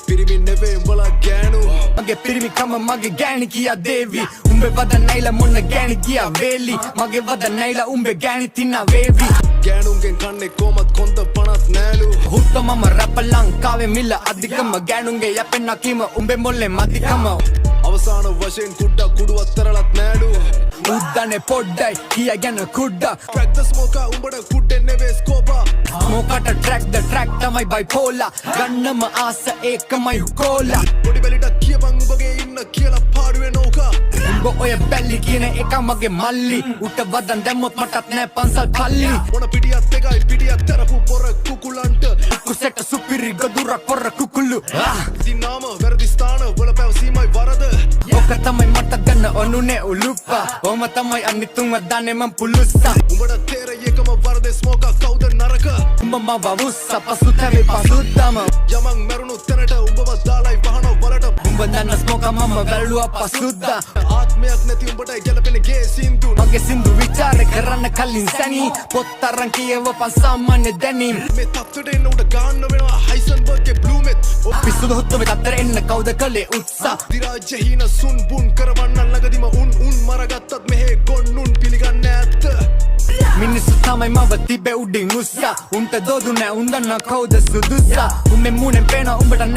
පිරිමි නෙවේ උඹලා ගෑනු මගේ පිරිමි කම මගේ ගෑණි කියා දේවි උඹේ වද නැයිලා මොන ගෑණි කියා වේලි මගේ වද නැයිලා උඹේ ගෑණි තිනා වේවි ගෑනුන්ගෙන් කන්නේ කොමත් කොන්ද පනත් නෑලු හුත්ත මම රැප ලංකාවේ මිල අධිකම ගෑනුන්ගේ යැපෙන්න කීම උඹේ මොල්ලේ මදිකම අවසාන වශයෙන් කුඩ්ඩක් කුඩුවත් තරලත් නෑලු උද්දනේ පොඩ්ඩයි කියාගෙන කුඩ්ඩක් Crack the smoker උඹට කුඩ්ඩේ නෙවේ ස්කෝපා මොකට track තමයි bipolar ගන්නම ආස ඒකමයි හුකෝලා පොඩි බැලිට කියපන් උඹගේ ඉන්න කියලා පාඩුවේ නෝකා උඹ ඔය බැල්ලි කියන එක මගේ මල්ලි උට වදන් දැම්මොත් මටත් නෑ පන්සල් පල්ලි මොන පිටියත් එකයි පිටියත් තරපු පොර කුකුලන්ට කුසෙට සුපිරි ගදුරක් පොර කුකුළු දිනාම වැරදි ස්ථාන වල පැවසීමයි වරද ඔක තමයි මට ගන්න ඔනුනේ උලුප්පා ඔම තමයි අනිතුන්ව දන්නේ මං පුලුස්සා උඹට තේරෙයකම වරදේ ස්මෝකා කවුද නරක උඹ මව වුස්සා පසුතැවේ පසුත්තම යමන් මැරුණු තැනට උඹව දාලයි වහනෝ වලට උඹ දන්න ස්මෝකා මම වැළුවා පසුද්දා ආත්මයක් නැති උඹට ගැලපෙන ගේ සින්දු මගේ සින්දු විචාර කරන්න කලින් සැනී පොත් අරන් කියවපන් සාමාන්‍ය දැනීම් මේ තත්ත්වයට එන්න උඩ ගාන්න වෙනවා හයිසන්බර්ග්ගේ බ්ලූමෙත් පිස්සුද හොත්තවේ අතර එන්න කවුද කළේ උත්සා දිරාජ්‍ය හීන සුන් බුන් කරවන්න ළඟදිම උන් මරගත්තත් මෙහෙ ගොන්නුන් පිළිගන්න ඇත්ත මිනිස්සු තමයි මව තිබේ උඩින් උස්සා උන්ට දෝදු නෑ උන් දන්නා කවුද සුදුස්සා උඹේ මූණෙන් පේන උඹට